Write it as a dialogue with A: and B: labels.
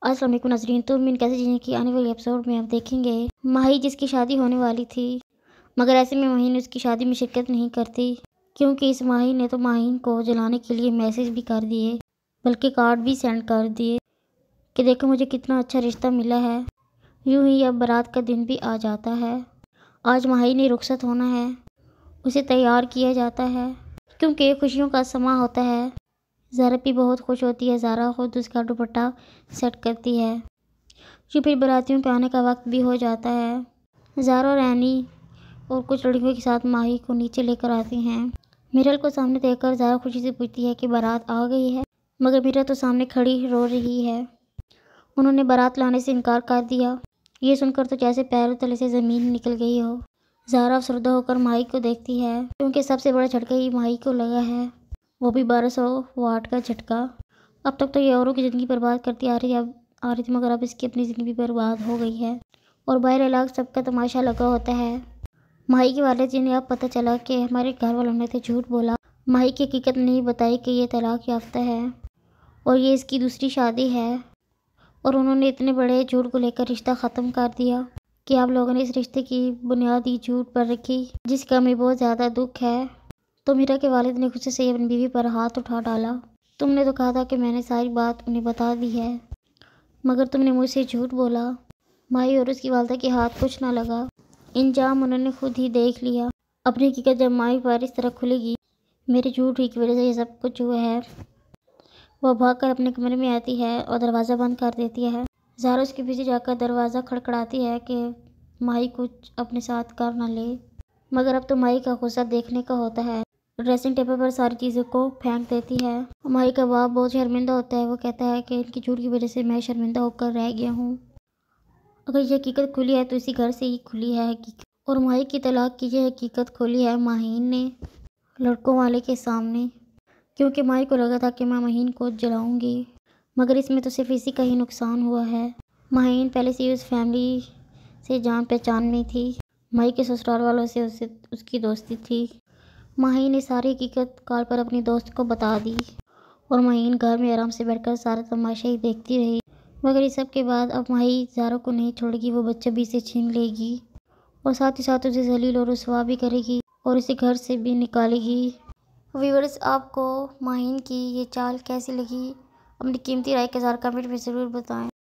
A: السلام علیکم ناظرین، تو امید کیسے جینے کی آنے والے ایپیسوڈ میں آپ دیکھیں گے ماہی جس کی شادی ہونے والی تھی، مگر ایسے میں ماہی نے اس کی شادی میں شرکت نہیں کرتی، کیونکہ اس ماہی نے تو ماہین کو جلانے کے لیے میسیج بھی کر دیے، بلکہ کارڈ بھی سینڈ کر دیے کہ دیکھو مجھے کتنا اچھا رشتہ ملا ہے۔ یوں ہی اب بارات کا دن بھی آ جاتا ہے۔ آج ماہی نے رخصت ہونا ہے، اسے تیار کیا جاتا ہے کیونکہ خوشیوں کا سماں ہوتا ہے۔ زہرا بھی بہت خوش ہوتی ہے، زہرا خود اس کا دوپٹہ سیٹ کرتی ہے۔ پھر براتیوں کے آنے کا وقت بھی ہو جاتا ہے۔ زہرا اور رینی اور کچھ لڑکیوں کے ساتھ ماہی کو نیچے لے کر آتی ہیں۔ میرل کو سامنے دیکھ کر زہرا خوشی سے پوچھتی ہے کہ بارات آ گئی ہے، مگر میرل تو سامنے کھڑی رو رہی ہے۔ انہوں نے بارات لانے سے انکار کر دیا۔ یہ سن کر تو جیسے پیروں تلے سے زمین نکل گئی ہو۔ زہرا افسردہ ہو کر ماہی کو دیکھتی ہے، کیونکہ سب سے بڑا جھٹکا ہی ماہی کو لگا ہے، وہ بھی 1200 واٹ کا جھٹکا۔ اب تک تو یہ اوروں کی زندگی برباد کرتی آ رہی تھی، مگر اب اس کی اپنی زندگی بھی برباد ہو گئی ہے اور باہر علاقے سب کا تماشا لگا ہوتا ہے۔ ماہی کے والد جی نے اب پتہ چلا کہ ہمارے گھر والوں نے تو جھوٹ بولا، ماہی کی حقیقت نہیں بتائی کہ یہ طلاق یافتہ ہے اور یہ اس کی دوسری شادی ہے، اور انہوں نے اتنے بڑے جھوٹ کو لے کر رشتہ ختم کر دیا کہ آپ لوگوں نے اس رشتے کی بنیاد ہی جھوٹ پر رکھی، جس کا ہمیں بہت زیادہ دکھ ہے۔ تو میرا کے والد نے غصے سے اپنی بیوی پر ہاتھ اٹھا ڈالا۔ تم نے تو کہا تھا کہ میں نے ساری بات انہیں بتا دی ہے، مگر تم نے مجھ سے جھوٹ بولا۔ ماہی اور اس کی والدہ کے ہاتھ کچھ نہ لگا، انجام انہوں نے خود ہی دیکھ لیا۔ اپنی حقیقت جب ماہی پر اس طرح کھلے گی، میرے جھوٹ ہی کی وجہ سے یہ سب کچھ ہوا ہے، وہ بھاگ کر اپنے کمرے میں آتی ہے اور دروازہ بند کر دیتی ہے۔ زہرا اس کے پیچھے جا کر دروازہ کھڑکھڑاتی ہے کہ ماہی کچھ اپنے ساتھ کر نہ لے، مگر اب تو ماہی کا غصہ دیکھنے کا ہوتا ہے۔ ڈریسنگ ٹیبل پر ساری چیزوں کو پھینک دیتی ہے۔ ماہی کا باپ بہت شرمندہ ہوتا ہے، وہ کہتا ہے کہ ان کی جھوٹ کی وجہ سے میں شرمندہ ہو کر رہ گیا ہوں۔ اگر یہ حقیقت کھلی ہے تو اسی گھر سے ہی کھلی ہے حقیقت، اور ماہی کی طلاق کی یہ حقیقت کھلی ہے ماہین نے لڑکوں والے کے سامنے، کیونکہ ماہی کو لگا تھا کہ میں ماہین کو جلاؤں گی، مگر اس میں تو صرف اسی کا ہی نقصان ہوا ہے۔ ماہین پہلے سے ہی اس فیملی سے جان پہچان میں تھی، ماہی کے سسرال والوں سے اس کی دوستی تھی۔ ماہین نے ساری حقیقت کال پر اپنی دوست کو بتا دی اور ماہین گھر میں آرام سے بیٹھ کر سارا تماشا ہی دیکھتی رہی، مگر اس سب کے بعد اب ماہی زہرا کو نہیں چھوڑے گی، وہ بچہ بھی اسے چھین لے گی اور ساتھ ہی ساتھ اسے ذلیل اور رسوا بھی کرے گی اور اسے گھر سے بھی نکالے گی۔ ویورز، آپ کو ماہین کی یہ چال کیسی لگی؟ اپنی قیمتی رائے کا اظہار کمنٹ میں ضرور بتائیں۔